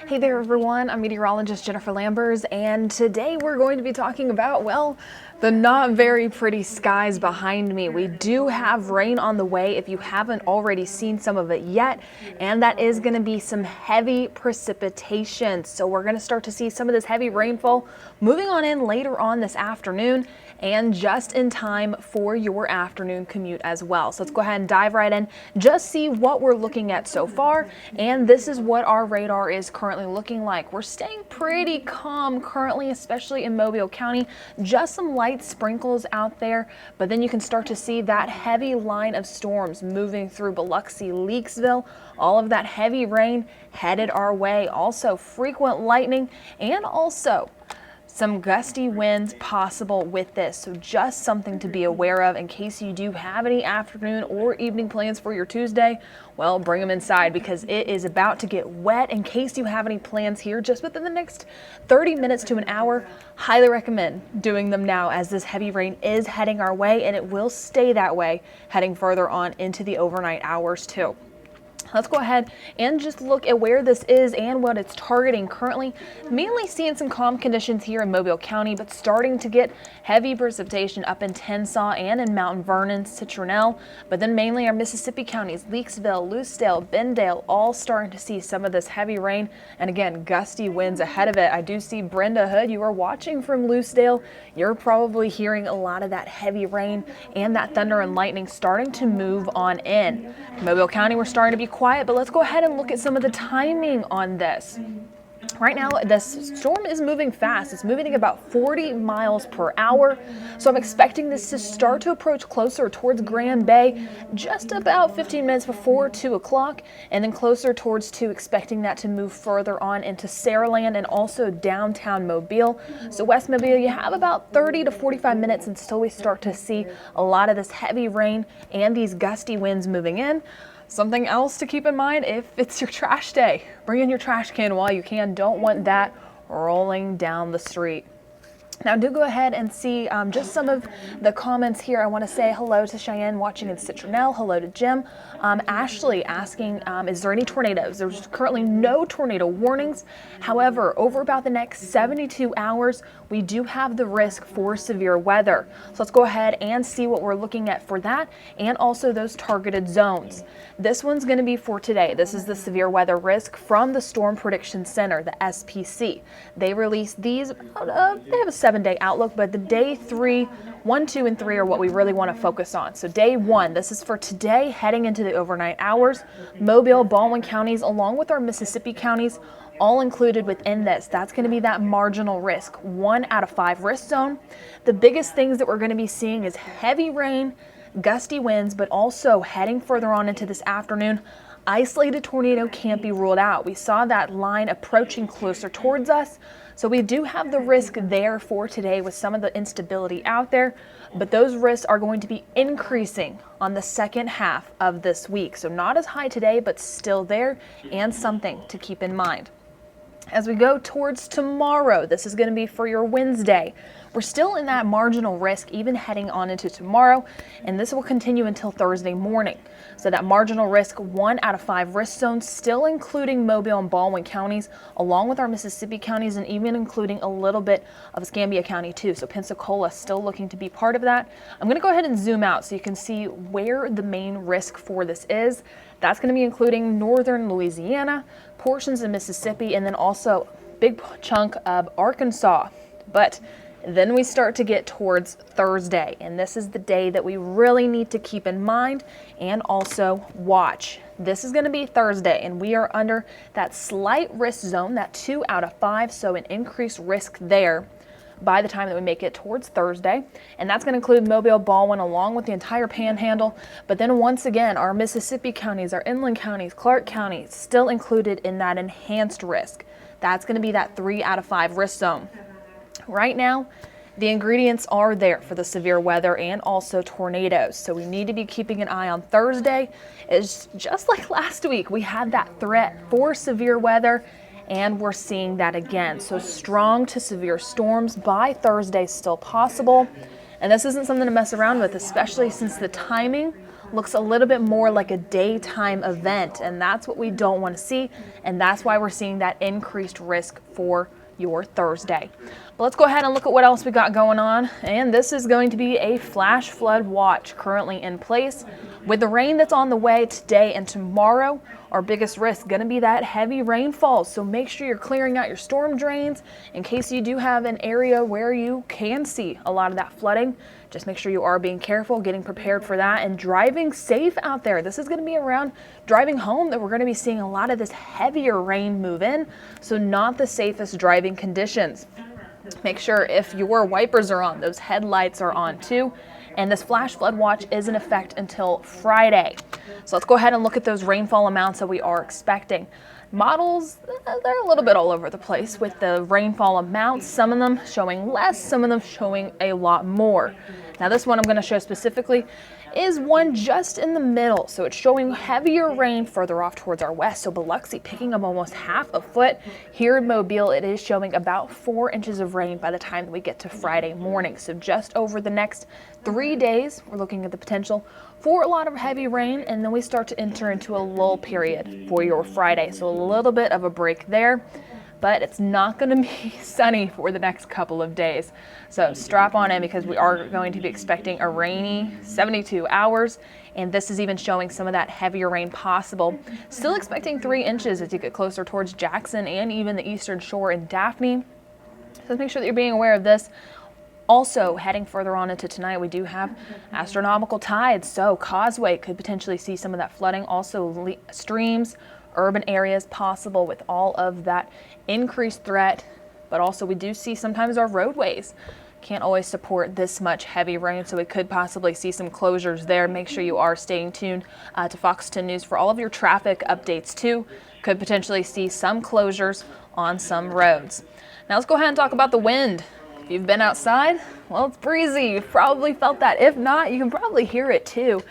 Hey there everyone, I'm meteorologist Jennifer Lambers, and today we're going to be talking about, well, the not very pretty skies behind me. We do have rain on the way if you haven't already seen some of it yet, and that is going to be some heavy precipitation. So we're going to start to see some of this heavy rainfall moving on in later on this afternoon and just in time for your afternoon commute as well. So let's go ahead and dive right in, just see what we're looking at so far, and this is what our radar is currently looking like. We're staying pretty calm currently, especially in Mobile County. Just some light sprinkles out there, but then you can start to see that heavy line of storms moving through Biloxi, Leakesville. All of that heavy rain headed our way. Also frequent lightning and also some gusty winds possible with this, so just something to be aware of in case you do have any afternoon or evening plans for your Tuesday. Well, bring them inside because it is about to get wet. In case you have any plans here just within the next 30 minutes to an hour, highly recommend doing them now as this heavy rain is heading our way and it will stay that way heading further on into the overnight hours too. Let's go ahead and just look at where this is and what it's targeting currently. Mainly seeing some calm conditions here in Mobile County, but starting to get heavy precipitation up in Tensas and in Mount Vernon, Citronelle. But then mainly our Mississippi counties, Leakesville, Lucedale, Bendale, all starting to see some of this heavy rain. And again, gusty winds ahead of it. I do see Brenda Hood, you are watching from Lucedale. You're probably hearing a lot of that heavy rain and that thunder and lightning starting to move on in. Mobile County, we're starting to be quiet, but let's go ahead and look at some of the timing on this. Right now, this storm is moving fast. It's moving at about 40 miles per hour. So I'm expecting this to start to approach closer towards Grand Bay just about 15 minutes before 2 o'clock, and then closer towards 2, expecting that to move further on into Saraland and also downtown Mobile. So West Mobile, you have about 30 to 45 minutes until we start to see a lot of this heavy rain and these gusty winds moving in. Something else to keep in mind if it's your trash day, bring in your trash can while you can. Don't want that rolling down the street. Now do go ahead and see just some of the comments here. I want to say hello to Cheyenne watching in Citronelle. Hello to Jim. Ashley asking, is there any tornadoes? There's currently no tornado warnings. However, over about the next 72 hours, we do have the risk for severe weather. So let's go ahead and see what we're looking at for that and also those targeted zones. This one's going to be for today. This is the severe weather risk from the Storm Prediction Center, the SPC. They released these, they have a 7-day outlook, but the day 3, 1, 2, and 3 are what we really want to focus on. So day 1, this is for today heading into the overnight hours. Mobile, Baldwin counties, along with our Mississippi counties, all included within this. That's going to be that marginal risk, 1 out of 5 risk zone. The biggest things that we're going to be seeing is heavy rain, gusty winds, but also heading further on into this afternoon, isolated tornado can't be ruled out. We saw that line approaching closer towards us. So we do have the risk there for today with some of the instability out there, but those risks are going to be increasing on the second half of this week. So not as high today, but still there and something to keep in mind. As we go towards tomorrow, this is going to be for your Wednesday. We're still in that marginal risk even heading on into tomorrow, and this will continue until Thursday morning. So that marginal risk, 1 out of 5 risk zones, still including Mobile and Baldwin counties, along with our Mississippi counties, and even including a little bit of Escambia County too. So Pensacola still looking to be part of that. I'm going to go ahead and zoom out so you can see where the main risk for this is. That's going to be including northern Louisiana, portions of Mississippi, and then also a big chunk of Arkansas. But then we start to get towards Thursday, and this is the day that we really need to keep in mind and also watch. This is going to be Thursday, and we are under that slight risk zone, that 2 out of 5, so an increased risk there by the time that we make it towards Thursday. And that's going to include Mobile, Baldwin, along with the entire Panhandle. But then once again, our Mississippi counties, our inland counties, Clark County, still included in that enhanced risk. That's going to be that 3 out of 5 risk zone. Right now, the ingredients are there for the severe weather and also tornadoes. So we need to be keeping an eye on Thursday. It's just like last week, we had that threat for severe weather, and we're seeing that again. So strong to severe storms by Thursday still possible. And this isn't something to mess around with, especially since the timing looks a little bit more like a daytime event, and that's what we don't want to see, and that's why we're seeing that increased risk for your Thursday. But let's go ahead and look at what else we got going on, and this is going to be a flash flood watch currently in place. With the rain that's on the way today and tomorrow, our biggest risk going to be that heavy rainfall. So make sure you're clearing out your storm drains in case you do have an area where you can see a lot of that flooding. Just make sure you are being careful, getting prepared for that, and driving safe out there. This is going to be around driving home that we're going to be seeing a lot of this heavier rain move in, so not the safest driving conditions. Make sure if your wipers are on, those headlights are on too. And this flash flood watch is in effect until Friday. So let's go ahead and look at those rainfall amounts that we are expecting. Models, they're a little bit all over the place with the rainfall amounts. Some of them showing less, some of them showing a lot more. Now this one I'm going to show specifically is one just in the middle. So it's showing heavier rain further off towards our west. So Biloxi picking up almost half a foot. Here in Mobile, it is showing about 4 inches of rain by the time that we get to Friday morning. So just over the next 3 days, we're looking at the potential for a lot of heavy rain, and then we start to enter into a lull period for your Friday. So a little bit of a break there, but it's not going to be sunny for the next couple of days. So strap on in because we are going to be expecting a rainy 72 hours, and this is even showing some of that heavier rain possible. Still expecting 3 inches as you get closer towards Jackson and even the eastern shore in Daphne. So make sure that you're being aware of this. Also, heading further on into tonight, we do have astronomical tides, so Causeway could potentially see some of that flooding. Also, streams, urban areas possible with all of that increased threat. But also, we do see sometimes our roadways can't always support this much heavy rain, so we could possibly see some closures there. Make sure you are staying tuned to Fox 10 News for all of your traffic updates too. Could potentially see some closures on some roads. Now let's go ahead and talk about the wind. If you've been outside, well, it's breezy. You've probably felt that. If not, you can probably hear it too.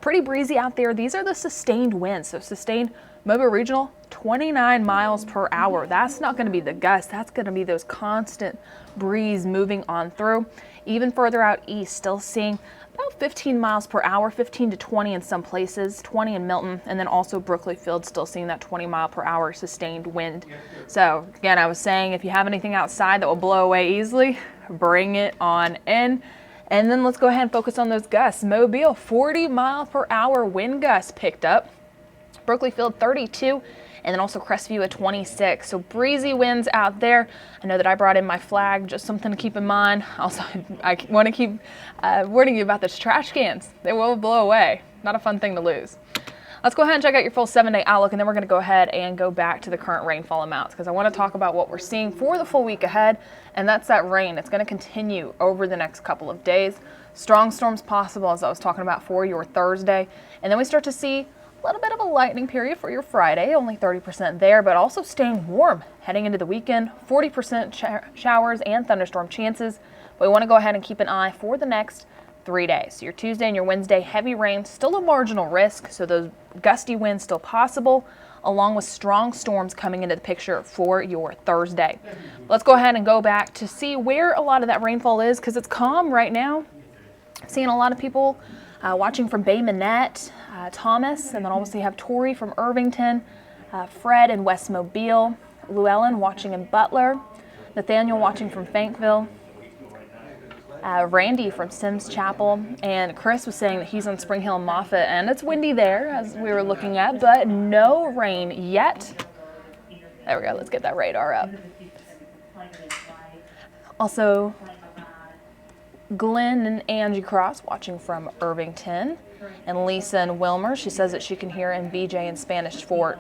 Pretty breezy out there. These are the sustained winds. So sustained Mobile Regional, 29 miles per hour. That's not going to be the gust. That's going to be those constant breeze moving on through. Even further out east, still seeing about 15 miles per hour, 15 to 20 in some places, 20 in Milton, and then also Brookley Field still seeing that 20 mile per hour sustained wind. So again, I was saying if you have anything outside that will blow away easily, bring it on in. And then let's go ahead and focus on those gusts. Mobile, 40 mile per hour wind gusts picked up. Brookley Field, 32. And then also Crestview at 26. So breezy winds out there. I know that I brought in my flag, just something to keep in mind. Also, I want to keep warning you about those trash cans. They will blow away. Not a fun thing to lose. Let's go ahead and check out your full 7-day outlook, and then we're going to go ahead and go back to the current rainfall amounts because I want to talk about what we're seeing for the full week ahead, and that's that rain. It's going to continue over the next couple of days. Strong storms possible, as I was talking about, for your Thursday. And then we start to see a little bit of a lightning period for your Friday, only 30% there, but also staying warm heading into the weekend. 40% showers and thunderstorm chances. But we want to go ahead and keep an eye for the next 3 days. So your Tuesday and your Wednesday, heavy rain, still a marginal risk. So those gusty winds still possible, along with strong storms coming into the picture for your Thursday. Let's go ahead and go back to see where a lot of that rainfall is because it's calm right now. Seeing a lot of people watching from Bay Minette, Thomas, and then also you have Tori from Irvington, Fred in West Mobile, Llewellyn watching in Butler, Nathaniel watching from Fankville, Randy from Sims Chapel, and Chris was saying that he's on Spring Hill and Moffett, and it's windy there as we were looking at, but no rain yet. There we go, let's get that radar up. Also, Glenn and Angie Cross watching from Irvington, and Lisa and Wilmer, she says that she can hear in BJ and Spanish Fort.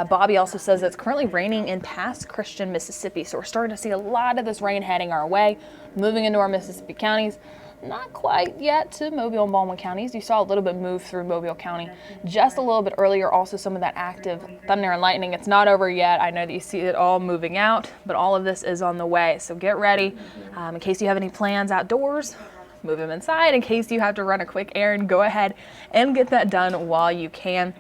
Bobby also says it's currently raining in Pass Christian, Mississippi, so we're starting to see a lot of this rain heading our way, moving into our Mississippi counties. Not quite yet to Mobile and Baldwin counties. You saw a little bit move through Mobile County just a little bit earlier. Also some of that active thunder and lightning. It's not over yet. I know that you see it all moving out, but all of this is on the way. So get ready in case you have any plans outdoors. Move them inside. In case you have to run a quick errand, go ahead and get that done while you can.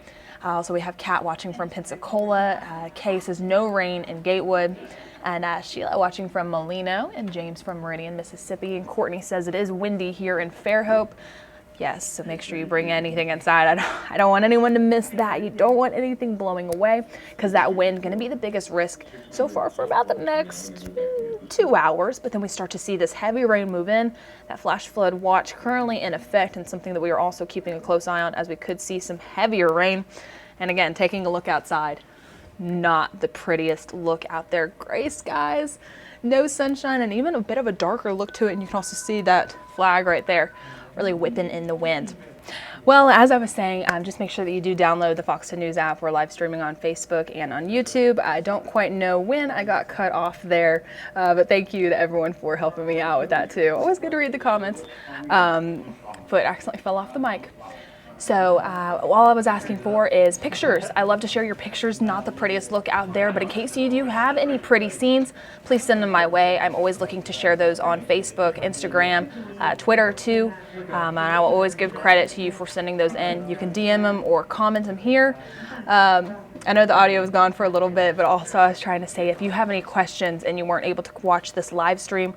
Also, we have Kat watching from Pensacola. Kay says no rain in Gatewood. And Sheila watching from Molino, and James from Meridian, Mississippi. And Courtney says it is windy here in Fairhope. Yes, so make sure you bring anything inside. I don't want anyone to miss that. You don't want anything blowing away because that wind going to be the biggest risk so far for about the next 2 hours. But then we start to see this heavy rain move in. That flash flood watch currently in effect, and something that we are also keeping a close eye on, as we could see some heavier rain. And again, taking a look outside, not the prettiest look out there. Gray skies, no sunshine, and even a bit of a darker look to it. And you can also see that flag right there really whipping in the wind. Well, as I was saying, just make sure that you do download the Fox 10 News app. We're live streaming on Facebook and on YouTube. I don't quite know when I got cut off there, but thank you to everyone for helping me out with that too. Always good to read the comments, but accidentally fell off the mic. So all I was asking for is pictures. I love to share your pictures, not the prettiest look out there, but in case you do have any pretty scenes, please send them my way. I'm always looking to share those on Facebook, Instagram, Twitter too. And I will always give credit to you for sending those in. You can DM them or comment them here. I know the audio was gone for a little bit, but also I was trying to say, if you have any questions and you weren't able to watch this live stream,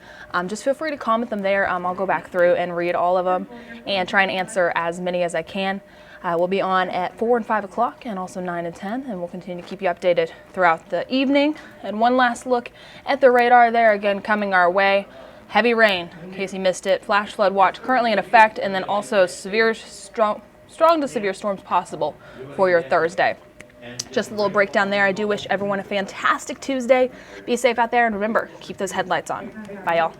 just feel free to comment them there. I'll go back through and read all of them and try and answer as many as I can. We'll be on at 4 and 5 o'clock and also 9 and 10, and we'll continue to keep you updated throughout the evening. And one last look at the radar there, again, coming our way. Heavy rain, in case you missed it. Flash flood watch currently in effect, and then also strong to severe storms possible for your Thursday. Just a little breakdown there. I do wish everyone a fantastic Tuesday. Be safe out there, and remember, keep those headlights on. Bye, y'all.